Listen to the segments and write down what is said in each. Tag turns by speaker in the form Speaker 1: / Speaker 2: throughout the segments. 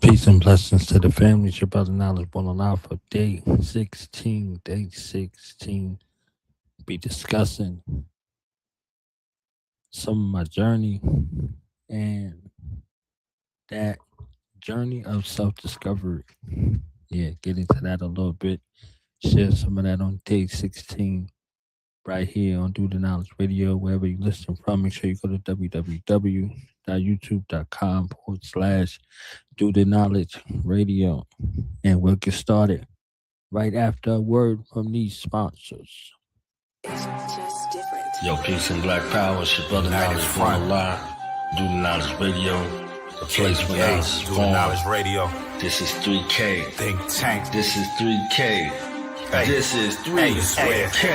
Speaker 1: Peace and blessings to the family. It's your brother Knowledge Born Alive for day 16. Day 16. Be discussing some of my journey and that journey of self discovery. Yeah, get into that a little bit. Share some of that on day 16 right here on Do the Knowledge Radio, wherever you listen from. Make sure you go to www.youtube.com/. Do the Knowledge Radio. And we'll get started right after a word from these sponsors.
Speaker 2: It's just different.
Speaker 3: Yo, peace and black power. It's your brother Knowledge Born Alive. Do the Knowledge Radio. The place where knowledge is
Speaker 4: Do
Speaker 3: born.
Speaker 4: Knowledge Radio.
Speaker 3: This is 3K.
Speaker 4: Think tank.
Speaker 3: This is 3K.
Speaker 4: Hey.
Speaker 3: This is
Speaker 4: Hey,
Speaker 3: 3K.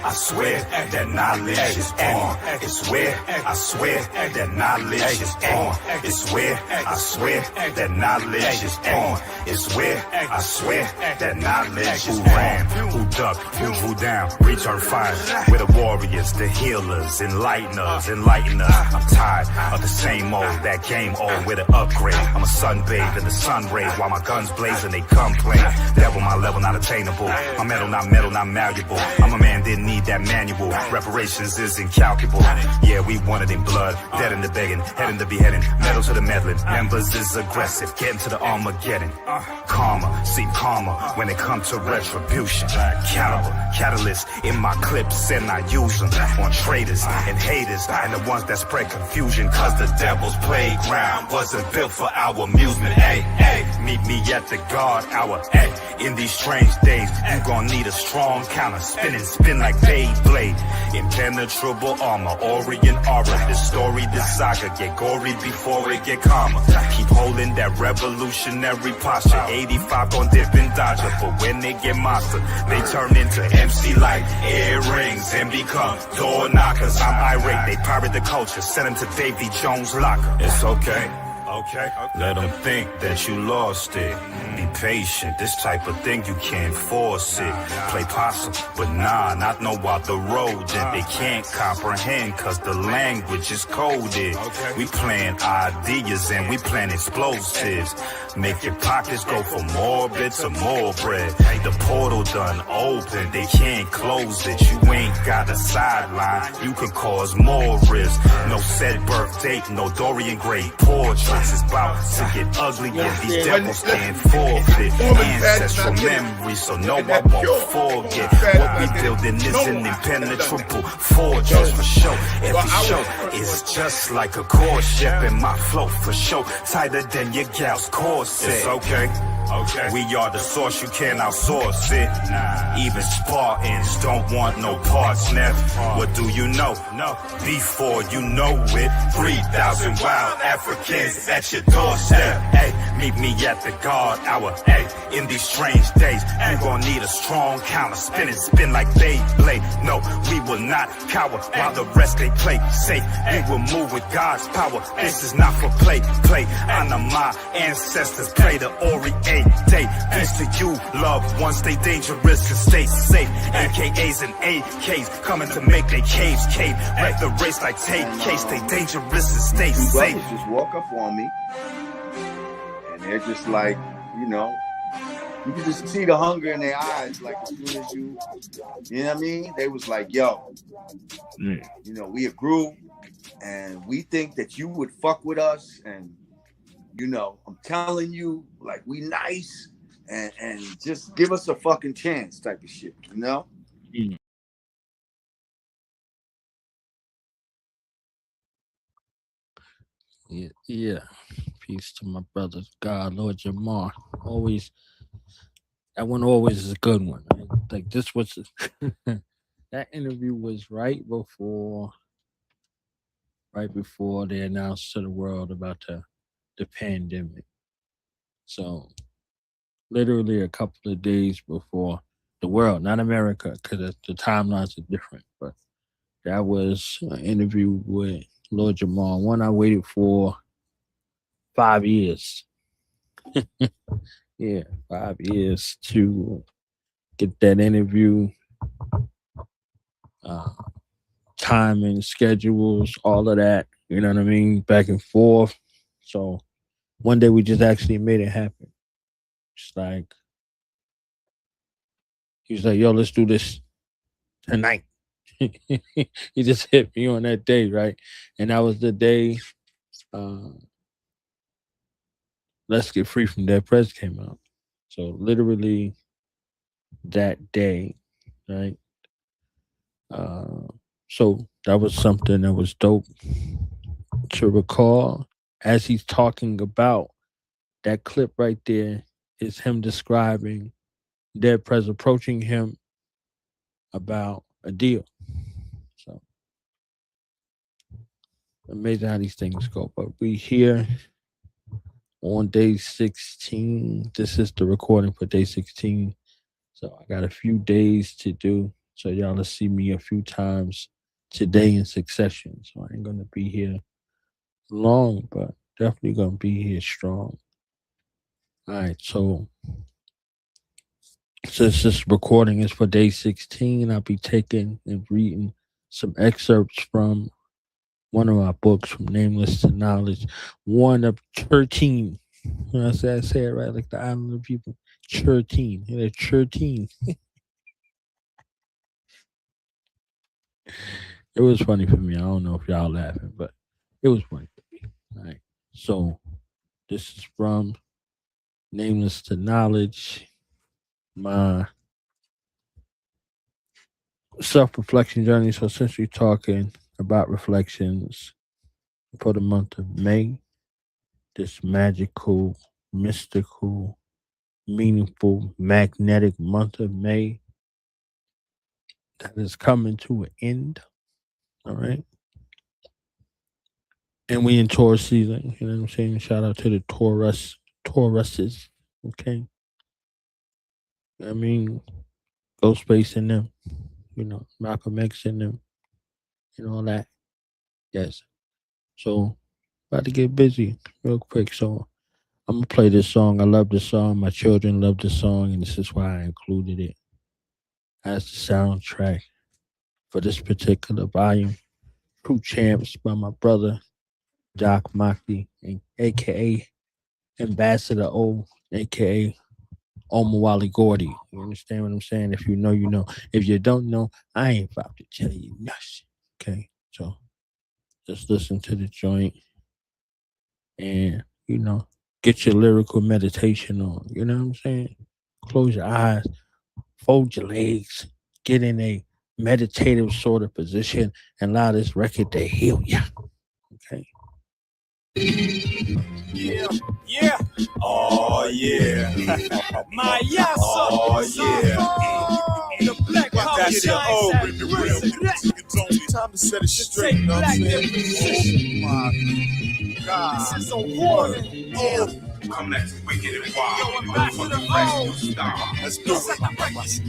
Speaker 4: I swear that knowledge is born. It's where I swear that knowledge is born. It's where I swear that knowledge is born. It's where I swear that knowledge is born. Who ducked, who drew down, return fire. We're the warriors, the healers, enlighteners, enlighten us. I'm tired of the same old, that game old with an upgrade. I'm a sunbathed in the sun rays while my guns blazing, they come plain. Devil, my level not attainable. My metal, not malleable. I'm a man, didn't need that manual. Reparations is incalculable. Yeah, we wanted in blood, dead in the begging, heading to beheading. Metal to the meddling, members is aggressive, getting to the Armageddon. Karma, seem calmer when it comes to retribution. Caliber, catalyst in my clips and I use them on traitors and haters and the ones that spread confusion. Cause the devil's playground wasn't built for our amusement. Hey, meet me at the guard hour. Hey, in these strange days, you gon' need a strong counter. Spin like Beyblade. Impenetrable armor, Orient aura. This story, this saga get gory before it get calmer. Keep holding that revolutionary posture. 85 gon' dip and dodge it, but when they get monster, they turn into MC like earrings and become door knockers. I'm irate, they pirate the culture, send them to Davy Jones' locker. It's okay. Okay. Let them think that you lost it. Be patient, this type of thing you can't force it. Play possum, but not know what the road. And they can't comprehend cause the language is coded. We plan ideas and we plan explosives. Make your pockets go for more bits or more bread. The portal done open, they can't close it. You ain't got a sideline, you can cause more risk. No set birth date, no Dorian Gray portraits. It's about to get ugly and these devils can't forfeit. Ancestral memory, so no, I won't forget. What we building is an impenetrable fortress for sure. Every show is just like a core ship, and my flow for sure tighter than your gal's corset. It's okay. We are the source, you can't outsource it. Even Spartans don't want no parts, Nev. What do you know? Before you know it, 3,000 wild Africans at your doorstep. Hey, meet me at the guard hour. Hey, in these strange days, you gon' need a strong counter. Spin like Beyblade. No, we will not cower while the rest they play safe. We will move with God's power. This is not for play. Honor my ancestors, pray the Ori day. Peace to you, loved ones, stay dangerous and stay safe. AKAs and AKs coming to make their caves cave. Wreck the race like take case, stay dangerous and stay
Speaker 5: Two
Speaker 4: safe.
Speaker 5: brothers just walk up on me, and they're just like, you know, you can just see the hunger in their eyes. Like as soon as you know what I mean? They was like, yo, you know, we a group, and we think that you would fuck with us, and you know, I'm telling you, like, we nice, and just give us a fucking chance type of shit, you know?
Speaker 1: Yeah. Peace to my brothers. God, Lord Jamar. Always, that one always is a good one. Right? Like, this was, that interview was right before they announced to the world about the pandemic. So literally a couple of days before the world, not America, because the timelines are different. But that was an interview with Lord Jamal, one I waited for 5 years. Yeah, 5 years to get that interview. Timing, schedules, all of that. You know what I mean? Back and forth. So one day we just actually made it happen. It's like he was like, "Yo, let's do this tonight." He just hit me on that day, right? And that was the day uh, "Let's Get Free from Dead Prez" came out. So literally that day, right? Uh, so that was something that was dope to recall as he's talking about that clip right there is him describing Dead Prez approaching him about a deal. So amazing how these things go. But we here on day 16. This is the recording for day 16. So I got a few days to do. So y'all will see me a few times today in succession. So I ain't gonna be here long, but definitely gonna be here strong. All right, so since this recording is for day 16, I'll be taking and reading some excerpts from one of my books, From Nameless to Knowledge, one of 13. I say it right, like the island people. 13. Yeah, 13. It was funny for me. I don't know if y'all laughing, but it was funny for me. All right. So this is from Nameless to Knowledge, my self-reflection journey. So since we're talking about reflections for the month of May, this magical, mystical, meaningful, magnetic month of May that is coming to an end. All right. And we in Taurus season, you know what I'm saying? Shout out to the Tauruses. Okay. I mean, Ghostface in them, Malcolm X in them, and all that. Yes. So about to get busy real quick. So I'm gonna play this song. I love this song. My children love this song, and this is why I included it as the soundtrack for this particular volume. True Champs by my brother Doc Motley, aka Ambassador O, aka Omawali Gordy. You understand what I'm saying? If you know, you know. If you don't know, I ain't about to tell you nothing. Okay, so just listen to the joint and get your lyrical meditation on. You know what I'm saying? Close your eyes, fold your legs, get in a meditative sort of position, and allow this record to heal you. Okay.
Speaker 4: Yeah, yeah. Oh yeah. My yes. Oh yeah. The black power shines at the time to set it straight. You know what I'm saying? Oh my God. This is a warning. Yeah. Come next, wicked and wild. You ready for the fresh new star? Let's go. I'm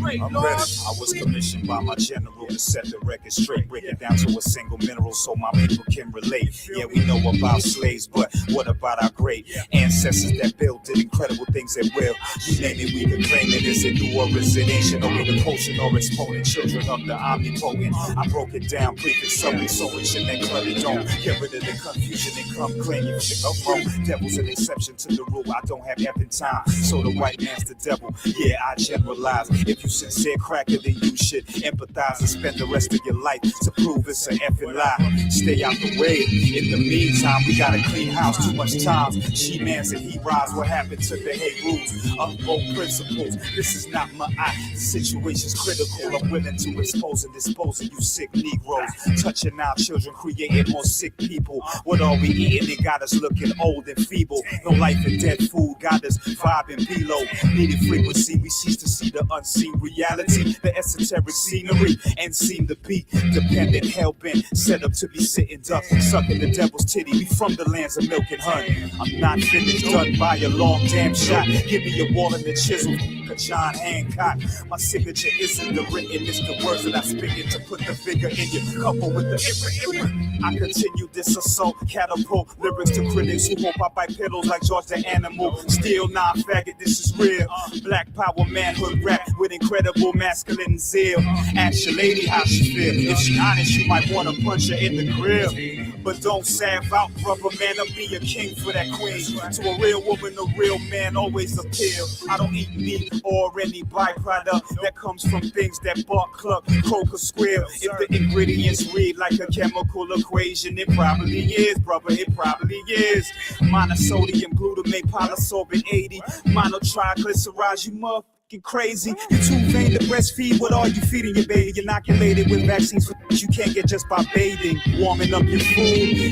Speaker 4: ready. I was commissioned by my general to set the record straight, break it down to a single mineral so my people can relate. Yeah, we know about slaves, but what about our great ancestors that built did incredible things at will? You name it, we can claim it. Is it new or is it ancient? Or the potion or exponent? Children of the omnipotent. I broke it down, preconceived, so it should make clear it don't. Get rid of the confusion and come clean. You think I'm wrong. Devil's an exception to the rule. I don't have effing time, so the white man's the devil. Yeah, I generalize. If you sincere cracker, then you should empathize and spend the rest of your life to prove it's an effing lie. Stay out the way. In the meantime, we got a clean house. Too much times. She-mans and he rise. What happened to the hate rules? Upvote principles. This is not my eye. The situation's critical. I'm willing to expose and dispose of you sick Negroes. Touching our children, creating more sick people. What are we eating? It got us looking old and feeble. No life and dead food got us vibing below. Needed frequency, we cease to see the unseen reality, the esoteric scenery, and seem to be dependent, hell-bent, set up to be sitting duck, sucking the devil's titty. We from the lands of milk and honey. I'm not finished, done by a long damn shot. Give me a wall and a chisel, a John Hancock. My signature isn't the written, it's the words that I speak it to put the figure in your couple with the I continue this assault, catapult lyrics to critics who hope I bite pedals like George the Animal. Still not faggot, this is real. Black power manhood rap with incredible masculine zeal. Ask your lady how she feel. If she honest, you might want to punch her in the grill. But don't salve out, brother man, I'll be a king for that queen. To a real woman, a real man always appeal. I don't eat meat or any byproduct that comes from things that bark, cluck, croak, or squeal. If the ingredients read like a chemical equation, it probably is, brother, it probably is. Monosodium glutamate, polysorbate 80, monotriglycerides, you motherfucker. Crazy, you're too vain to breastfeed. What are you feeding your baby? Inoculated with vaccines for you can't get just by bathing. Warming up your food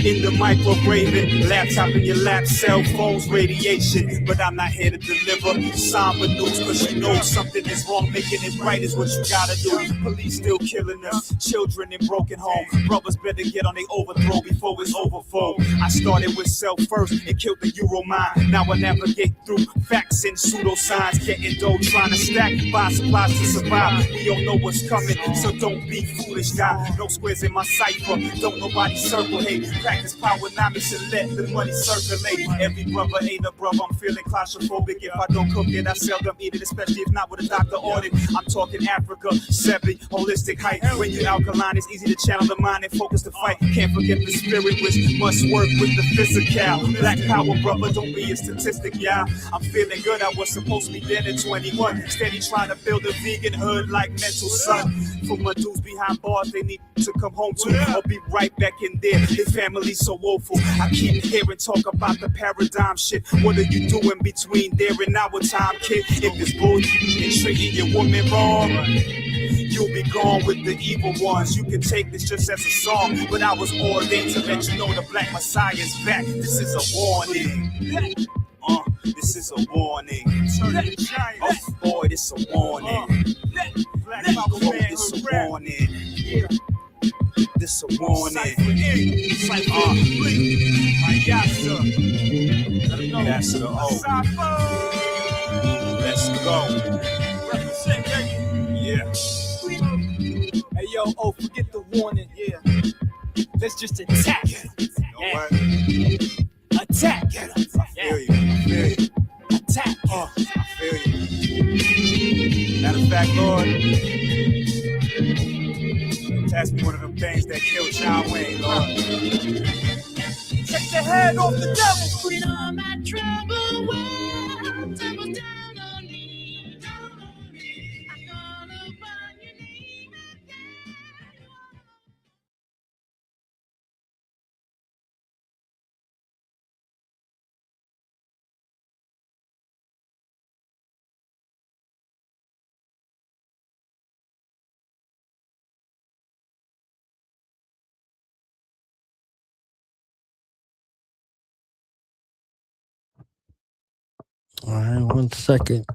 Speaker 4: in the microwaving, laptop in your lap, cell phones, radiation. But I'm not here to deliver somber news, cause you know something is wrong. Making it right is what you gotta do. Police still killing us, children in broken homes. Brothers better get on their overthrow before it's overflow. I started with self first and killed the Euro mind. Now I navigate through facts and pseudoscience, getting dough, trying to stack, buy supplies to survive. We don't know what's coming, so don't be foolish, guy. No squares in my cipher, don't nobody circle hate. Practice powernomics and let the money circulate. Every brother ain't a brother, I'm feeling claustrophobic. If I don't cook it, I seldom eat it, especially if not with a doctor ordered. I'm talking Africa, 7, holistic height. When you alkaline, it's easy to channel the mind and focus the fight. Can't forget the spirit, which must work with the physical. Black power, brother, don't be a statistic, y'all. I'm feeling good, I was supposed to be dead at 21. Steady trying to build a vegan hood like mental son. For my dudes behind bars, they need to come home to. I'll be right back in there. Their family's so woeful. I keep hearing talk about the paradigm shit. What are you doing between there and our time, kid? If it's bullshit and treating your woman wrong, you'll be gone with the evil ones. You can take this just as a song, but I was ordained to let you know the Black Messiah is back. This is a warning. This is a warning. Oh boy, this a warning. This a warning. This a warning. That's the O. Let's go. Yeah.
Speaker 6: Hey yo, oh, forget the warning. Yeah. Let's just attack.
Speaker 4: Alright.
Speaker 6: Attack.
Speaker 4: I feel you.
Speaker 6: Attack.
Speaker 4: I feel you. Matter of fact, Lord, pass me one of them things that killed John Wayne, Lord.
Speaker 6: Take the head off the devil.
Speaker 2: Put all my trouble world tumble down on me. I'm gonna find your name again.
Speaker 1: All right, 1 second.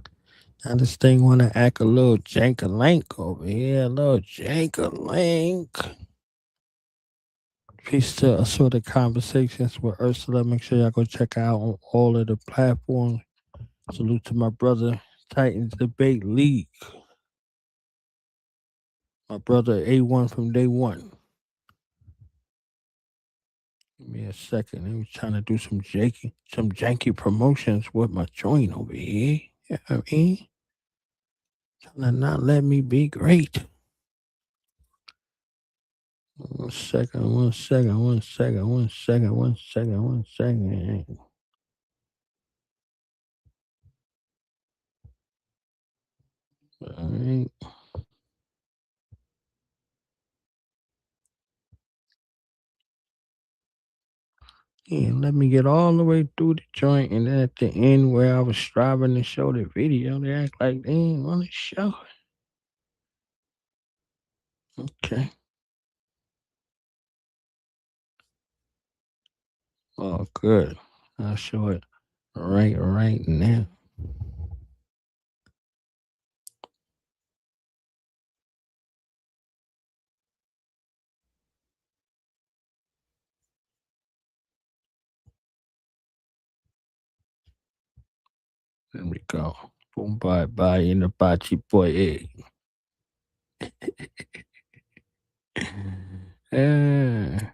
Speaker 1: Now this thing want to act a little jank-a-lank over here. A little jank-a-lank. Peace to Assorted Conversations with Ursula. Make sure y'all go check out on all of the platforms. Salute to my brother, Titans Debate League. My brother A1 from day one. Give me a second. I was trying to do some janky promotions with my joint over here. You know what I mean? Trying to not let me be great. 1 second. All right. And let me get all the way through the joint, and then at the end where I was striving to show the video, they act like they ain't want to show it. Okay. Oh, good. I'll show it right now. There we go. Boom, bye, in the bachi boy. Yeah.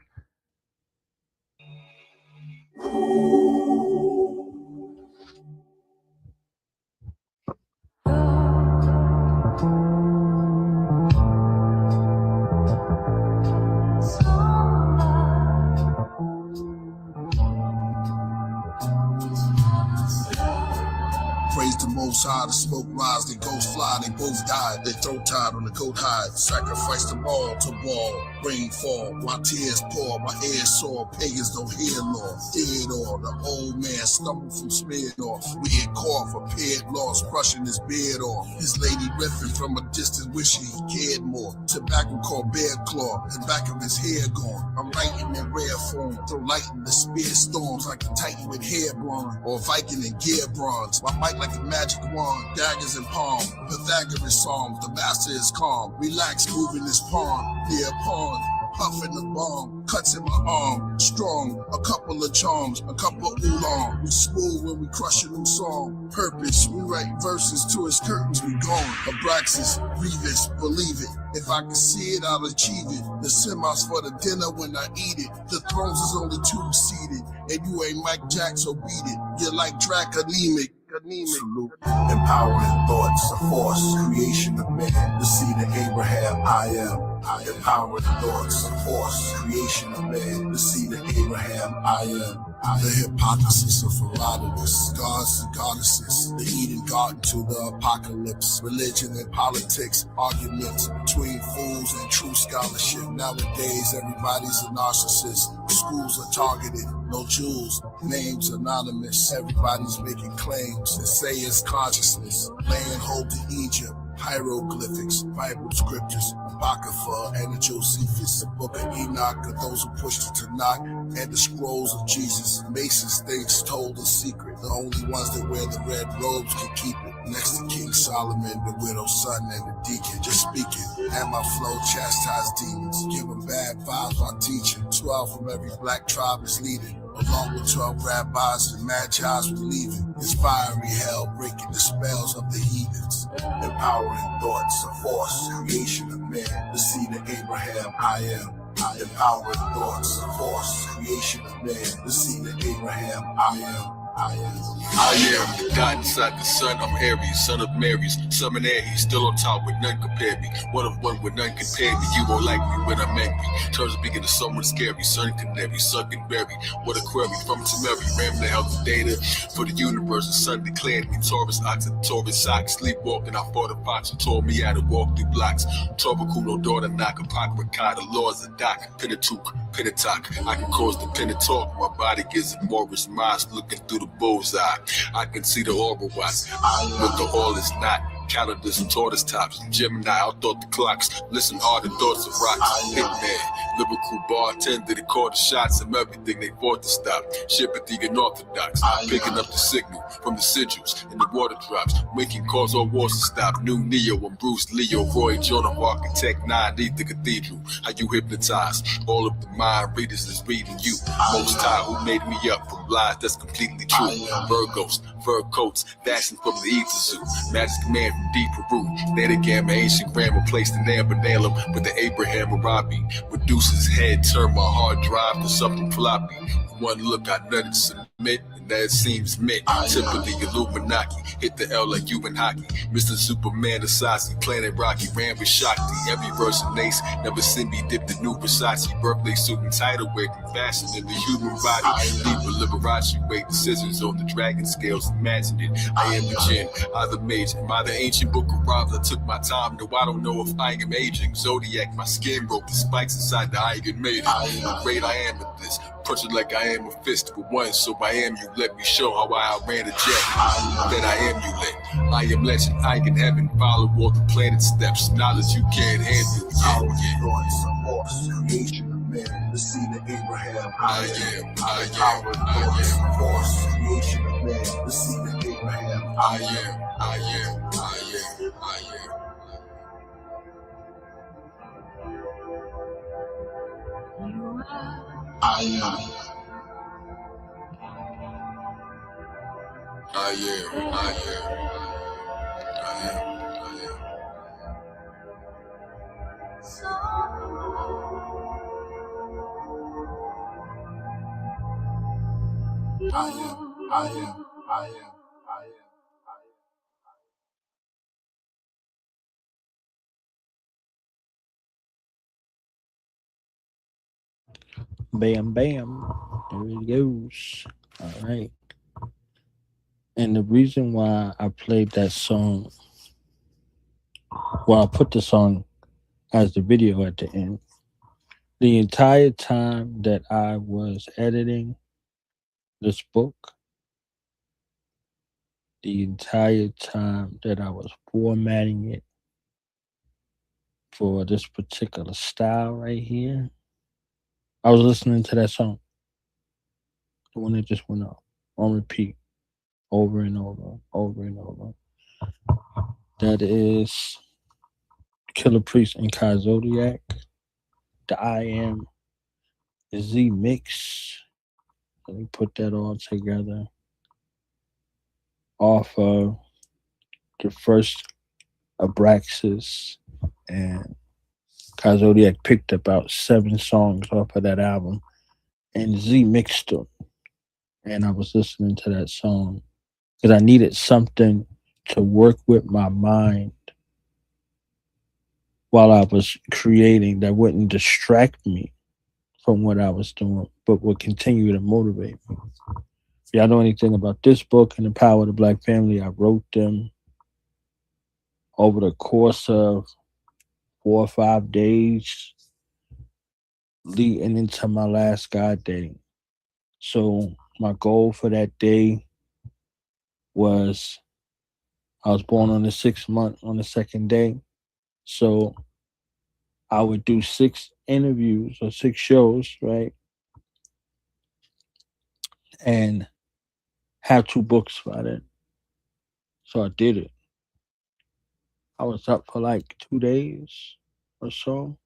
Speaker 7: most high, the smoke rise, they ghost fly, they both died. They throw tied on the goat hide, sacrifice them all to ball. Rain fall, my tears pour, my ears sore, pagans don't hear law. Theodore, the old man stumbled from smeared off. We had caught for paired loss, brushing his beard off. His lady ripping from a distance, wishing he cared more. Tobacco called bear claw, the back of his hair gone. I'm writing in rare form, throw light in the spear storms like a titan with hair blonde, or Viking in gear bronze. My mic like a magic wand, daggers in palm, Pythagoras psalms, the master is calm. Relax, moving his palm, near a pond, puffing the bomb, cuts in my arm, strong, a couple of charms, a couple of oolong. We smooth when we crush a new song. Purpose, we write verses to his curtains, we gone. Abraxas, Revis, believe it. If I can see it, I'll achieve it. The semis for the dinner when I eat it. The thrones is only two-seated, and you ain't Mike Jack, so beat it. You're like Drac anemic. Salute. Empowering thoughts, a force, creation of man. The seed of Abraham, I am. Empowering thoughts, a force, creation of man. The seed of Abraham, I am. The hypocrisy of Herodotus, gods and goddesses, the Eden garden to the apocalypse, religion and politics, arguments between fools and true scholarship. Nowadays, everybody's a narcissist. Schools are targeted, no jewels, names anonymous. Everybody's making claims and say it's consciousness. Laying hold to Egypt, hieroglyphics, Bible scriptures, Apocrypha, and the Josephus, the book of Enoch, of those who pushed it to knock, and the scrolls of Jesus. Masons things told a secret. The only ones that wear the red robes can keep it. Next to King Solomon, the widow's son, and the deacon. Just speaking, and my flow chastise demons. Give them bad vibes while teaching. 12 from every black tribe is leading, along with 12 rabbis and magi's relieving. This fiery hell breaking the spells of the heathens. Empowering thoughts, a force, creation of man. The seed of Abraham, I am. Empowering thoughts, a force, creation of man. The seed of Abraham, I am. I am the God inside the sun. I'm Aries, son of Mary's. Summon Aries, still on top with none compare me. One of one with none compare me. You won't like me when I'm angry. Terms of being someone scary. Sun canary, sunken berry. What a query from Tamari. Ram the health data for the universe. The sun declared me. Taurus, ox, and Taurus socks. Sleepwalking, I fought a fox and told me how to walk through blocks. Torbacuno, daughter, knock, apocrypha, the laws of Doc. Pentateuch, Pentateuch. I can cause the pen to talk. My body gives it Morris Miles looking through the bullseye. I can see the aura watch, but the all is not. Calendars and tortoise tops. Gemini, outthought the clocks. Listen hard to thoughts of rocks. Hitman, lyrical bartender, they call the shots of everything they fought to stop. Shipping the unorthodox, picking up the signal from the sigils and the water drops, making calls on wars to stop. New Neo and Bruce Leo, Roy Jonah, Architect 9, need the cathedral. How you hypnotize all of the mind readers that's reading you. Most High, who made me up from lies that's completely true. Virgos, fur coats, fashioned from the ether zoo. Magic man from deep Peru. They the gamma ancient grammar placed in there banana with the Abraham Arabi. Reduces head, turn my hard drive to something floppy. One look, I nutted submit, and that seems meant. Tip of the Illuminati, hit the L like you in hockey. Mr. Superman, Asasi, Planet Rocky, ran with Shakti. Every verse an ace, never seen me dip the new Versace. Birthday suit and title, wearing fashion in the human body. Deeper Liberace, weight decisions on the dragon scales, imagine it. I am the jinn, I the mage, am I the ancient book of rhymes? I took my time, though I don't know if I am aging. Zodiac, my skin broke the spikes inside the Eigen maiden. How great I am at this. Punch it like I am a fist for one, so I am you. Let me show how I outran a jet. Then I am you lit. I am legend. I can heaven follow all the planet steps. Knowledge you can't handle. Creation of man, the seed of Abraham. I am. Force, creation of man, the seed of Abraham. I am.
Speaker 1: Bam, bam. There it goes. All right. And the reason why I played that song, well, I put the song as the video at the end. The entire time that I was editing this book, the entire time that I was formatting it for this particular style right here, I was listening to that song, the one that just went off on repeat over and over, over and over. That is Killer Priest and Kai Zodiac, the I Am Z mix. Let me put that all together off of the first Abraxas, and Kai Zodiac picked about 7 songs off of that album, and Z mixed them. And I was listening to that song because I needed something to work with my mind while I was creating that wouldn't distract me from what I was doing, but would continue to motivate me. If y'all know anything about this book and the power of the Black family, I wrote them over the course of 4 or 5 days leading into my last God day. So my goal for that day was I was born on the 6th month on the second day. So I would do 6 interviews or 6 shows, right? And have 2 books by then. So I did it. I was up for like 2 days or so,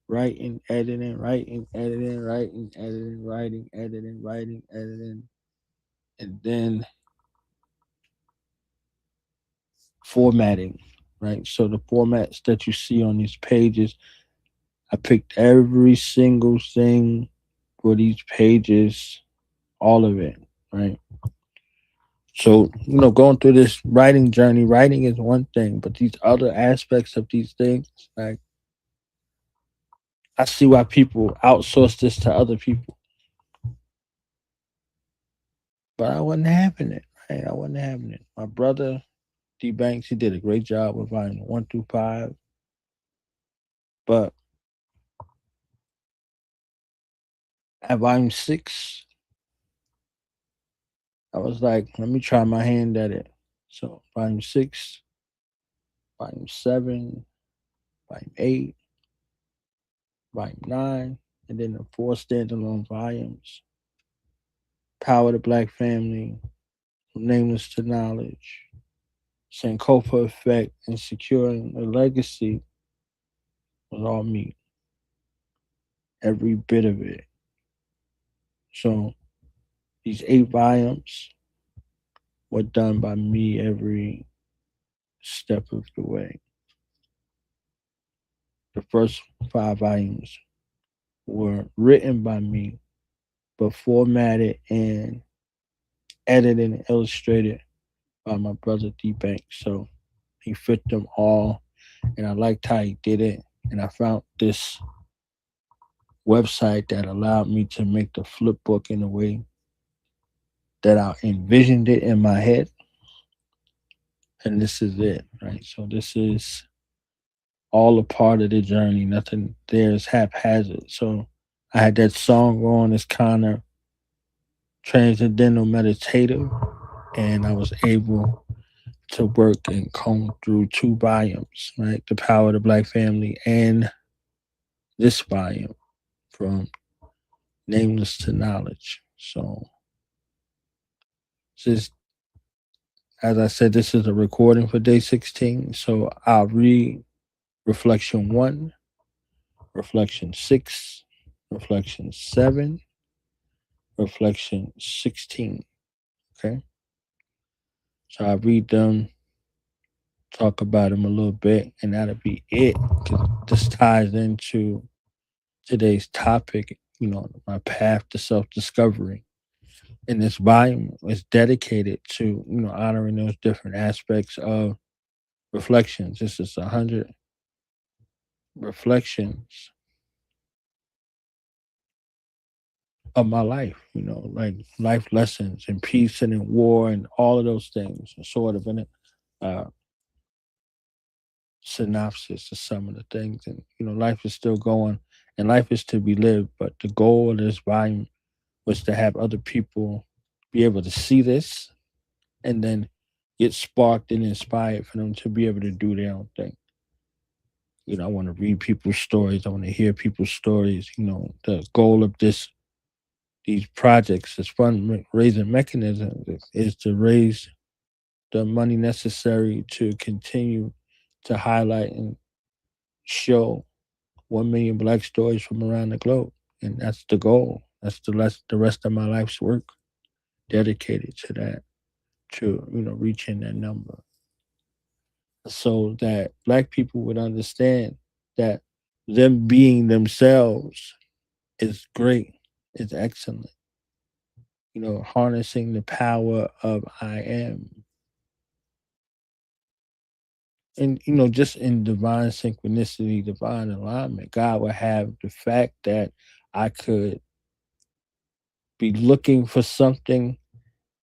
Speaker 1: writing, editing, writing, editing, writing, editing, writing, editing, writing, editing, and then formatting, right? So the formats that you see on these pages, I picked every single thing for these pages, all of it, right? So, going through this writing journey, writing is one thing, but these other aspects of these things, like, I see why people outsource this to other people, but I wasn't having it, right? I wasn't having it. My brother, D Banks, he did a great job with volume 1 through 5, but at volume 6, I was like, let me try my hand at it. So volume 6, volume 7, volume 8, volume 9, and then the 4 standalone volumes. Power of the Black Family, Nameless to Knowledge, Sankofa Effect, and Securing a Legacy was all me. Every bit of it. So these 8 volumes were done by me every step of the way. The first 5 volumes were written by me, but formatted and edited and illustrated by my brother D Bank. So he fit them all, and I liked how he did it. And I found this website that allowed me to make the flip book in a way that I envisioned it in my head. And this is it, right? So this is all a part of the journey. Nothing there is haphazard. So I had that song on as kind of transcendental meditative, and I was able to work and comb through 2 volumes, right? The Power of the Black Family and this volume from Nameless to Knowledge. So just as I said, this is a recording for day 16. So I'll read reflection 1, reflection 6, reflection 7, reflection 16. Okay. So I'll read them, talk about them a little bit, and that'll be it. 'Cause this ties into today's topic, my path to self discovery. And this volume is dedicated to, honoring those different aspects of reflections. This is 100 reflections of my life, like life lessons and peace and in war and all of those things, sort of in it. Uh, Synopsis of some of the things. And, life is still going and life is to be lived. But the goal of this volume was to have other people be able to see this and then get sparked and inspired for them to be able to do their own thing. I want to read people's stories. I want to hear people's stories. The goal of these projects, this fundraising mechanism is to raise the money necessary to continue to highlight and show 1 million Black stories from around the globe. And that's the goal. That's the rest of my life's work dedicated to that, to, reaching that number. So that Black people would understand that them being themselves is great, is excellent. Harnessing the power of I am. And, just in divine synchronicity, divine alignment, God would have the fact that I could be looking for something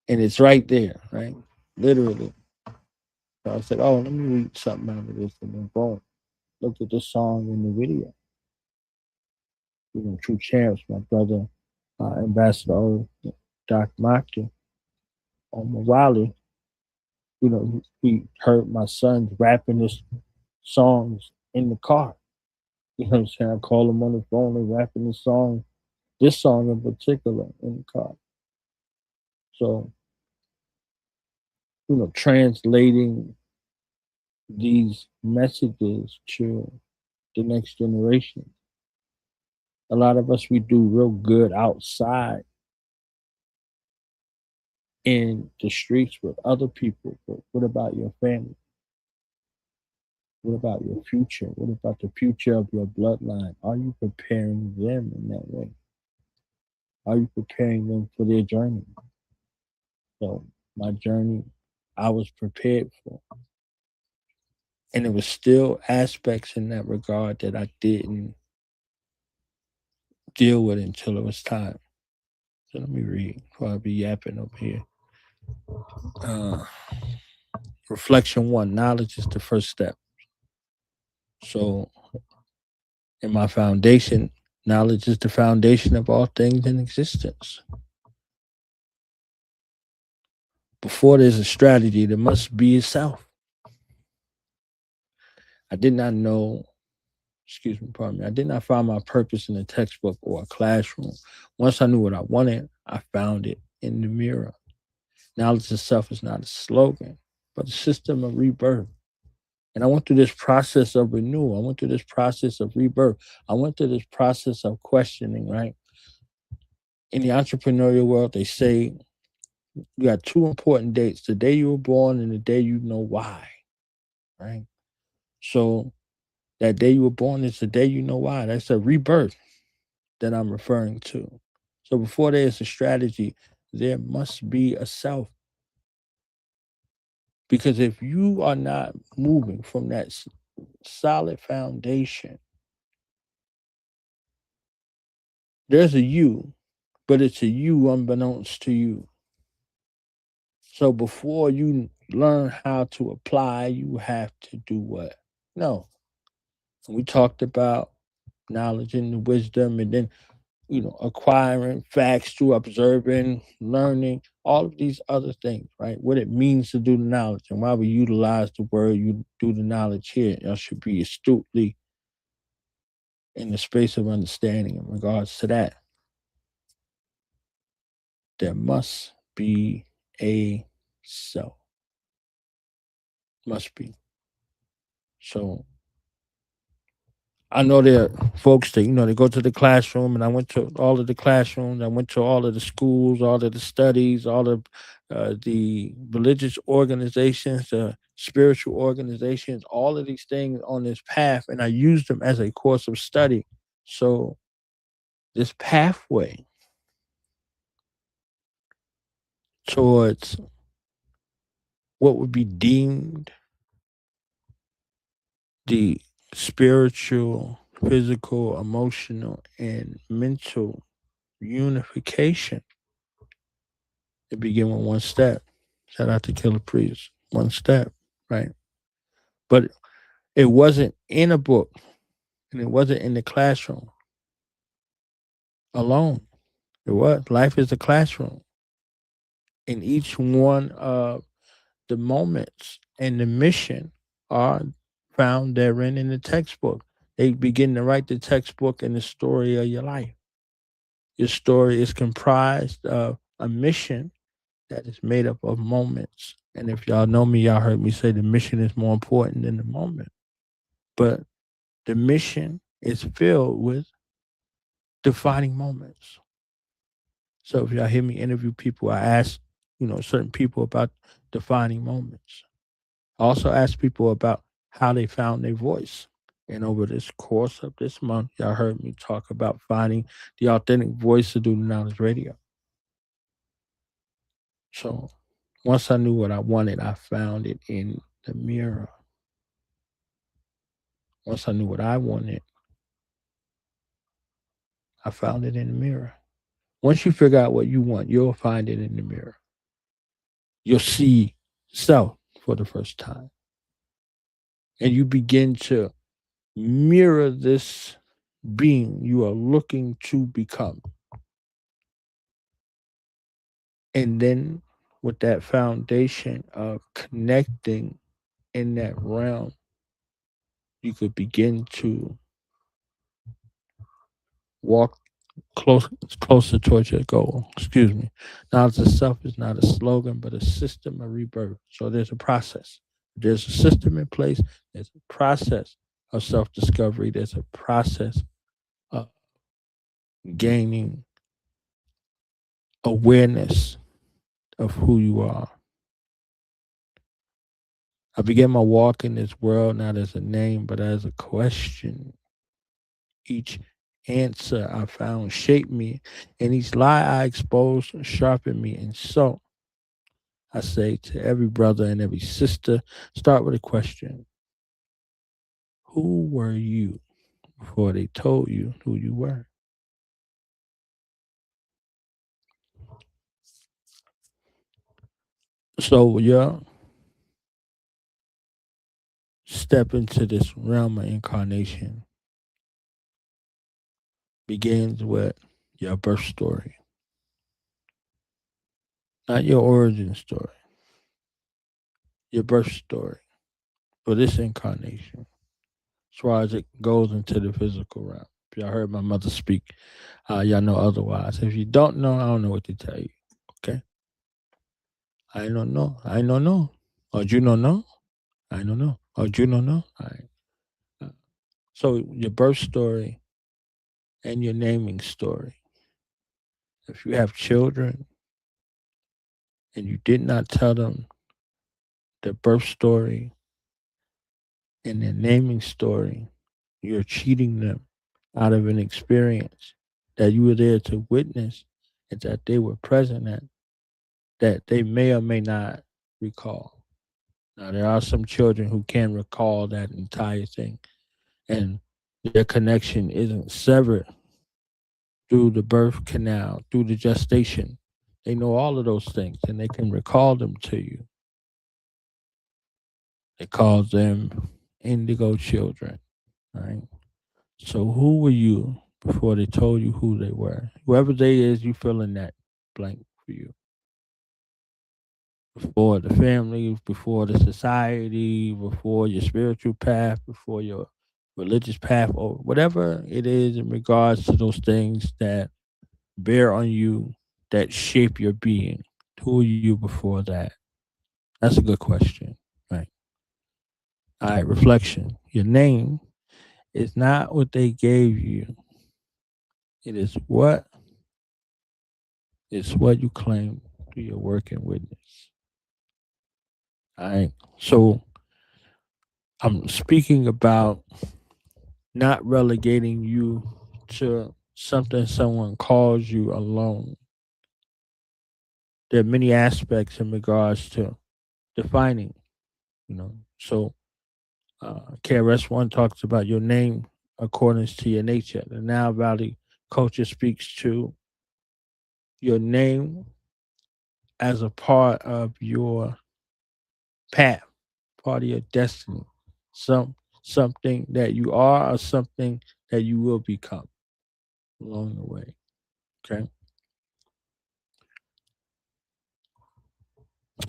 Speaker 1: and it's right there, right? Literally. So I said, oh, let me read something out of this. And then boom, look at the song in the video. True Champs, my brother, Ambassador Doc Maki, on Mawali, he heard my sons rapping this songs in the car. You know what I'm saying? I call him on the phone and rapping this song in particular in the car. So, translating these messages to the next generation. A lot of us, we do real good outside in the streets with other people, but what about your family? What about your future? What about the future of your bloodline? Are you preparing them in that way? Are you preparing them for their journey? So my journey, I was prepared for. And there was still aspects in that regard that I didn't deal with until it was time. So let me read before I be yapping up here. Uh, Reflection 1, knowledge is the first step. So in my foundation, knowledge is the foundation of all things in existence. Before there's a strategy, there must be a self. I did not know, pardon me, I did not find my purpose in a textbook or a classroom. Once I knew what I wanted, I found it in the mirror. Knowledge of self is not a slogan, but a system of rebirth. And I went through this process of renewal. I went through this process of rebirth. I went through this process of questioning, right? In the entrepreneurial world, they say you got two important dates, the day you were born and the day you know why, right? So that day you were born is the day you know why. That's a rebirth that I'm referring to. So before there's a strategy, there must be a self. Because if you are not moving from that solid foundation, there's a you, but it's a you unbeknownst to you. So before you learn how to apply, you have to do what? No. We talked about knowledge and the wisdom, and then, acquiring facts through observing, learning, all of these other things, right? What it means to do the knowledge and why we utilize the word you do the knowledge here. Y'all should be astutely in the space of understanding in regards to that. There must be a self. Must be. So I know there are folks that, they go to the classroom, and I went to all of the classrooms. I went to all of the schools, all of the studies, all of the religious organizations, the spiritual organizations, all of these things on this path, and I used them as a course of study. So this pathway towards what would be deemed the spiritual, physical, emotional, and mental unification. It began with one step. Shout out to Killer Priest. One step, right? But it wasn't in a book and it wasn't in the classroom alone. It was. Life is a classroom. And each one of the moments and the mission are found therein in the textbook. They begin to write the textbook and the story of your life. Your story is comprised of a mission that is made up of moments. And if y'all know me, y'all heard me say the mission is more important than the moment. But the mission is filled with defining moments. So if y'all hear me interview people, I ask, certain people about defining moments. I also ask people about how they found their voice. And over this course of this month, y'all heard me talk about finding the authentic voice of Do the Knowledge Radio. So once I knew what I wanted, I found it in the mirror. Once I knew what I wanted, I found it in the mirror. Once you figure out what you want, you'll find it in the mirror. You'll see self for the first time. And you begin to mirror this being you are looking to become. And then with that foundation of connecting in that realm, you could begin to walk closer towards your goal. Excuse me. Knowledge of self is not a slogan, but a system of rebirth. So there's a process. There's a system in place. There's a process of self-discovery. There's a process of gaining awareness of who you are. I began my walk in this world not as a name, but as a question. Each answer I found shaped me, and each lie I exposed sharpened me. And so I say to every brother and every sister, start with a question. Who were you before they told you who you were? So your step into this realm of incarnation begins with your birth story, not your origin story, your birth story for this incarnation, as far as it goes into the physical realm. If y'all heard my mother speak, y'all know otherwise. If you don't know, I don't know what to tell you. Okay? I don't know. I don't know. Or you don't know? I don't know. Or you don't know? So your birth story and your naming story. If you have children and you did not tell them their birth story and their naming story, you're cheating them out of an experience that you were there to witness and that they were present at, that they may or may not recall. Now, there are some children who can recall that entire thing, and their connection isn't severed through the birth canal, through the gestation. They know all of those things, and they can recall them to you. They call them indigo children, right? So who were you before they told you who they were? Whoever they is, you fill in that blank for you. Before the family, before the society, before your spiritual path, before your religious path, or whatever it is in regards to those things that bear on you, that shape your being. Who are you before that? That's a good question, right? All right, reflection. Your name is not what they gave you. It is what you claim through your working witness. All right. So I'm speaking about not relegating you to something someone calls you alone. There are many aspects in regards to defining, So KRS-One talks about your name according to your nature. The Now Valley culture speaks to your name as a part of your path, part of your destiny, something that you are or something that you will become along the way. Okay.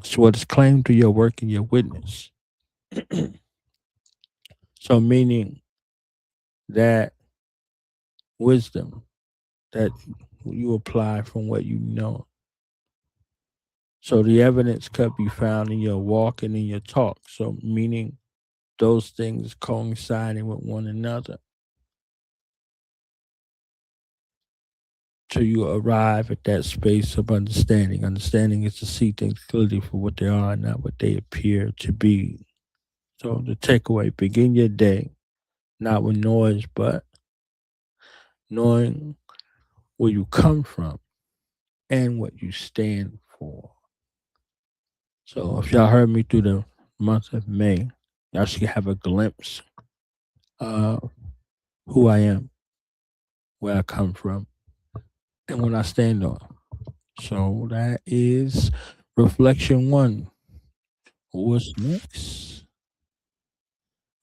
Speaker 1: So what is claimed to your work and your witness. So meaning that wisdom that you apply from what you know. So the evidence could be found in your walk and in your talk. So meaning those things coinciding with one another till you arrive at that space of understanding. Understanding is to see things clearly for what they are, not what they appear to be. So the takeaway: begin your day not with noise, but knowing where you come from and what you stand for. So if y'all heard me through the month of May, y'all should have a glimpse of who I am, where I come from, and what I stand on. So that is reflection one. What's next?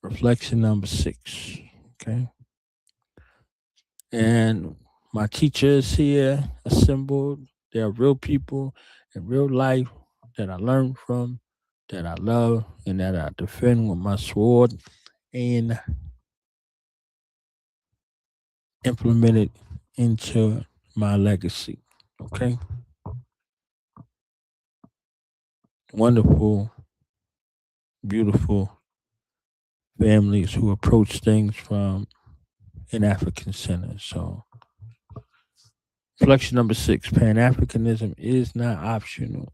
Speaker 1: Reflection number 6. Okay. And my teachers here assembled. They are real people in real life that I learned from, that I love, and that I defend with my sword and implement it into my legacy. Okay. Wonderful, beautiful families who approach things from an African center. So, reflection number 6: Pan Africanism is not optional.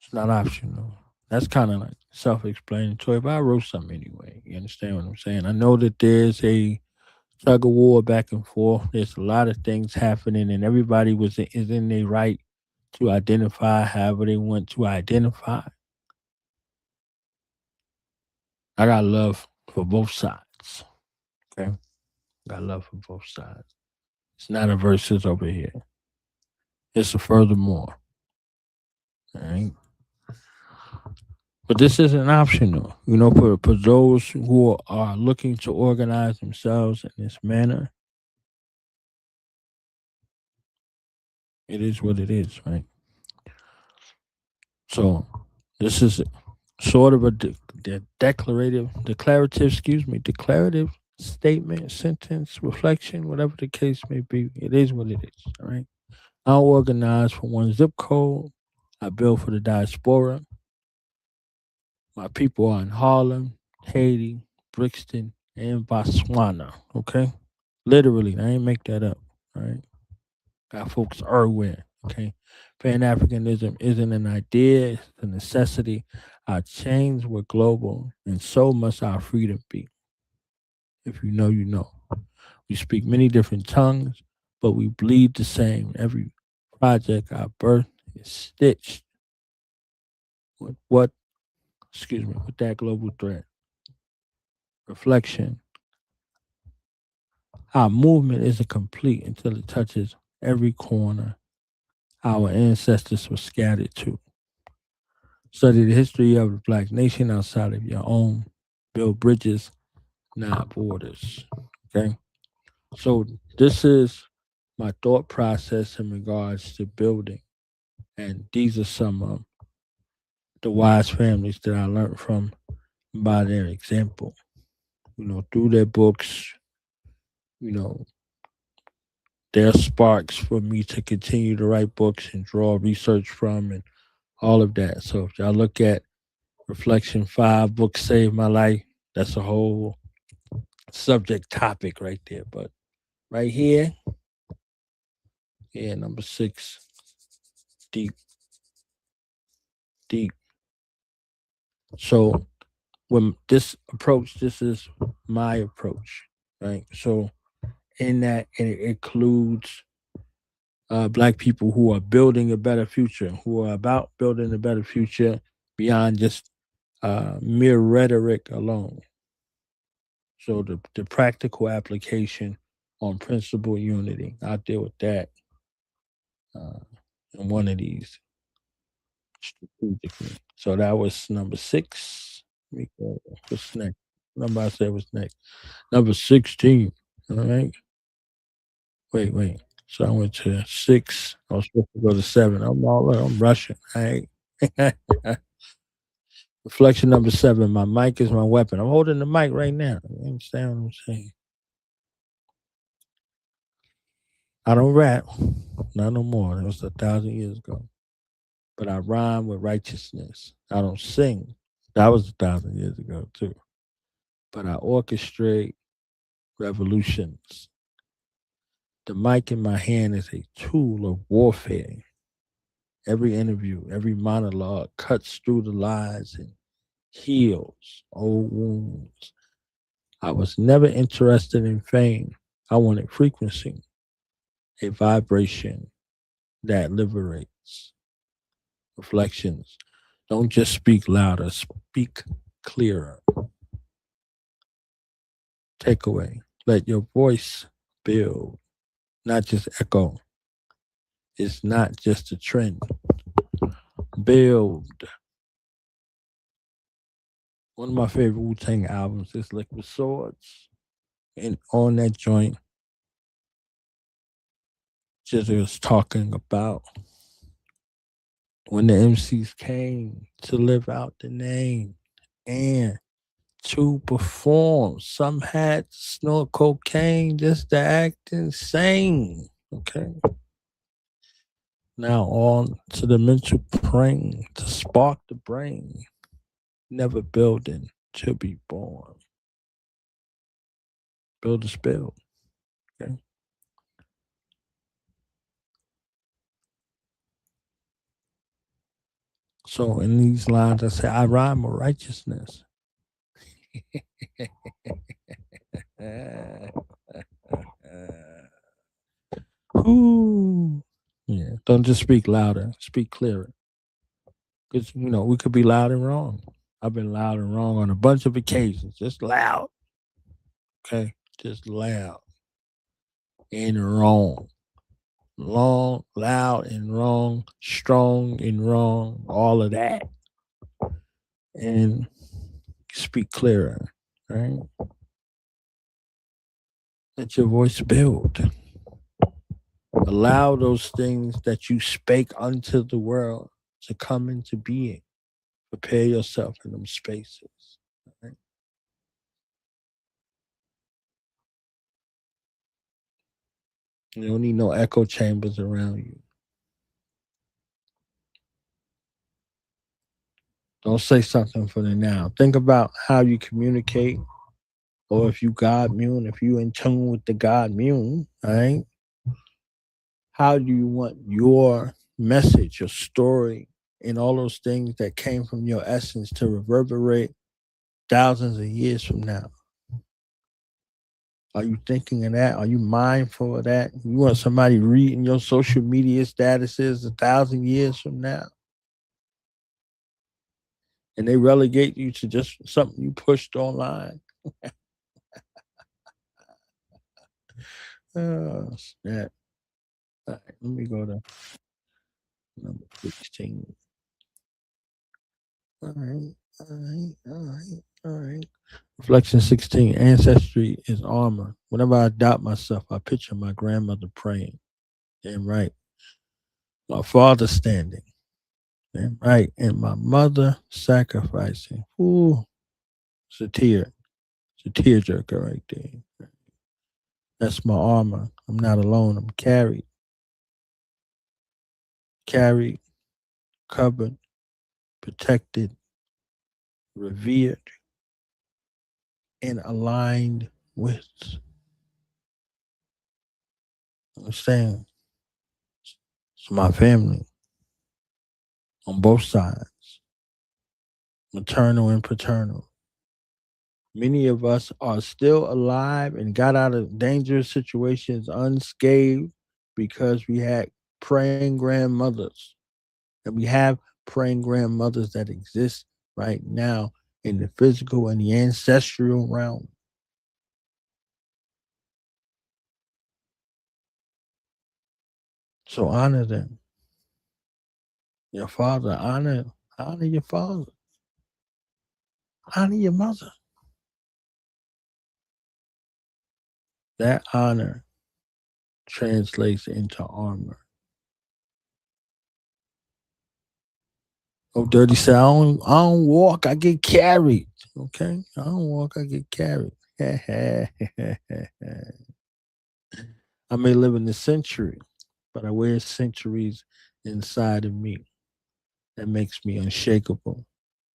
Speaker 1: It's not optional. That's kind of like self explanatory, but I wrote something anyway. You understand what I'm saying? I know that there's a tug of war back and forth. There's a lot of things happening, and everybody is in their right to identify however they want to identify. I got love for both sides. Okay. Got love for both sides. It's not a versus over here. It's a furthermore. All right. But this isn't optional. For those who are looking to organize themselves in this manner, it is what it is, right? So this is sort of a declarative statement, sentence, reflection, whatever the case may be. It is what it is, all right? I don't organize for one zip code. I build for the diaspora. My people are in Harlem, Haiti, Brixton, and Botswana. Okay, literally, I ain't make that up. All right, got folks everywhere. Okay, Pan Africanism isn't an idea; it's a necessity. Our chains were global, and so must our freedom be. If you know, you know. We speak many different tongues, but we bleed the same. Every project our birth is stitched with what? Excuse me, with that global thread. Reflection. Our movement isn't complete until it touches every corner our ancestors were scattered to. Study the history of the black nation outside of your own. Build bridges, not borders. Okay? So this is my thought process in regards to building. And these are some of the wise families that I learned from by their example. Through their books, you know, they're sparks for me to continue to write books and draw research from and all of that. So if y'all look at Reflection 5, Books Saved My Life, that's a whole subject topic right there. But right here, yeah, number 6, deep, deep. So when this is my approach, right? So in that, and it includes black people who are building a better future, who are about building a better future beyond just mere rhetoric alone. So the practical application on principle unity. I'll deal with that in one of these strategically. So that was number 6. Let me go. What's next? Number I said was next. Number 16. All right. Wait. So I went to 6. I was supposed to go to 7. I'm rushing. All right. Reflection number 7. My mic is my weapon. I'm holding the mic right now. You understand what I'm saying? I don't rap. Not no more. That was 1,000 years ago. But I rhyme with righteousness. I don't sing. That was 1,000 years ago too. But I orchestrate revolutions. The mic in my hand is a tool of warfare. Every interview, every monologue cuts through the lies and heals old wounds. I was never interested in fame. I wanted frequency, a vibration that liberates. Reflections. Don't just speak louder, speak clearer. Takeaway. Let your voice build, not just echo. It's not just a trend. Build. One of my favorite Wu-Tang albums is Liquid Swords. And on that joint, just was talking about when the MCs came to live out the name and to perform. Some had to snort cocaine just to act insane. Okay. Now on to the mental plane to spark the brain. Never building to be born. Build a spill. Okay. So in these lines, I say, I rhyme with righteousness. Ooh. Yeah. Don't just speak louder, speak clearer. Because, we could be loud and wrong. I've been loud and wrong on a bunch of occasions. Just loud. Okay. Just loud and wrong. Long, loud and wrong, strong and wrong, all of that. And speak clearer, right? Let your voice build. Allow those things that you spake unto the world to come into being. Prepare yourself in them spaces. Right? You don't need no echo chambers around you. Don't say something for the now. Think about how you communicate, or if you God mune, if you in tune with the God mune, right? How do you want your message, your story, and all those things that came from your essence to reverberate thousands of years from now? Are you thinking of that? Are you mindful of that? You want somebody reading your social media statuses 1,000 years from now? And they relegate you to just something you pushed online. Oh, snap. All right, let me go to number 16. All right. Reflection 16. Ancestry is armor. Whenever I doubt myself, I picture my grandmother praying. Damn right. My father standing. Damn right. And my mother sacrificing. Ooh. It's a tear. It's a tearjerker right there. That's my armor. I'm not alone. I'm carried. Carried, covered, protected, revered, and aligned with. Understand? It's my family on both sides, maternal and paternal. Many of us are still alive and got out of dangerous situations unscathed because we had praying grandmothers. And we have praying grandmothers that exist right now in the physical and the ancestral realm. So honor them. Your father, honor your father. Honor your mother. That honor translates into armor. Oh, Dirty said, I don't walk, I get carried. Okay? I don't walk, I get carried. I may live in the century, but I wear centuries inside of me. That makes me unshakable.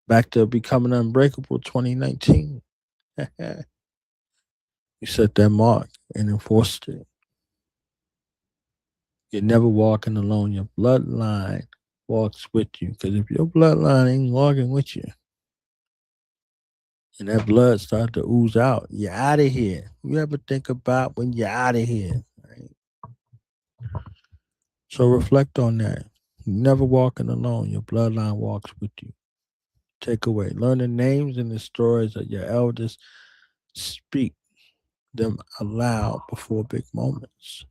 Speaker 1: Back to becoming unbreakable 2019. You set that mark and enforced it. You're never walking alone. Your bloodline walks with you. Because if your bloodline ain't walking with you, and that blood starts to ooze out, you're out of here. You ever think about when you're out of here? Right? So reflect on that. You're never walking alone. Your bloodline walks with you. Takeaway. Learn the names and the stories of your elders. Speak them aloud before big moments.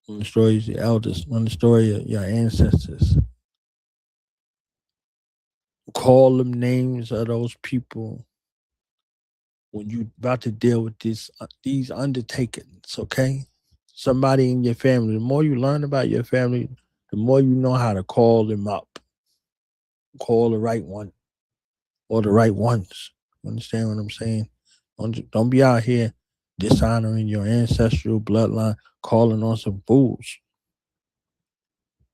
Speaker 1: Learn the stories of your elders. Learn the story of your ancestors. Call them names of those people when you're about to deal with these undertakings, okay? Somebody in your family, the more you learn about your family, the more you know how to call them up. Call the right one or the right ones. You understand what I'm saying? Don't be out here dishonoring your ancestral bloodline, calling on some fools,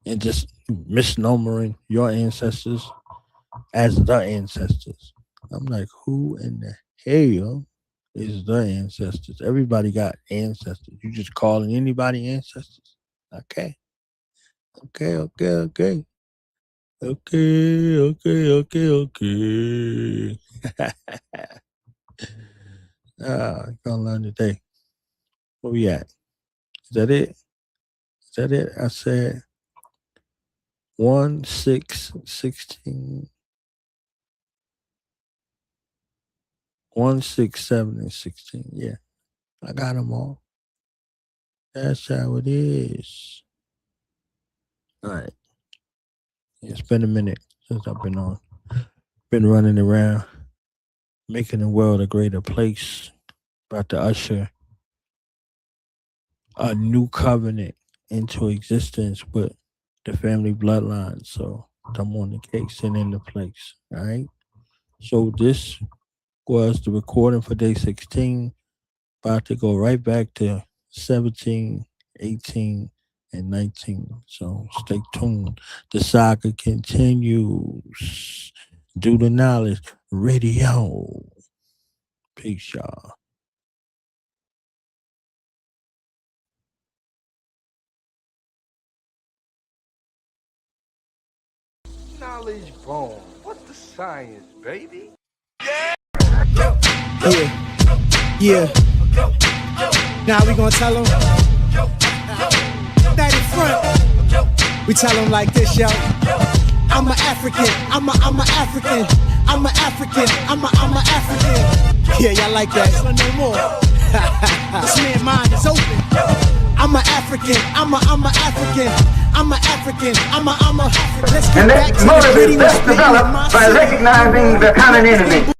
Speaker 1: and just misnomering your ancestors as the ancestors. I'm like, who in the hell is the ancestors? Everybody got ancestors. You just calling anybody ancestors? Okay. Gonna learn today. Where we at? Is that it? I said 1, 6, 16. 1, 6, 7, and 16. Yeah. I got them all. That's how it is. All right. It's been a minute since I've been on. Been running around, making the world a greater place. About to usher a new covenant into existence with the family bloodline. So I'm on the case and in the place. All right. So this was the recording for day 16. About to go right back to 17, 18, and 19. So stay tuned. The saga continues. Do the knowledge radio. Peace, y'all.
Speaker 8: Knowledge bomb. What's the science, baby?
Speaker 6: Yeah. Now we gonna tell them that in front. We tell them like this, yo. I'm an African. I'm a African. I'm an African. I'm a African. Yeah, y'all like that? No more. This man's mind is open. I'm an African. I'm a African. I'm an African. I'm a. Let's get
Speaker 9: And
Speaker 6: back
Speaker 9: that
Speaker 6: to the
Speaker 9: motive
Speaker 6: gritty
Speaker 9: is best developed by recognizing the common enemy.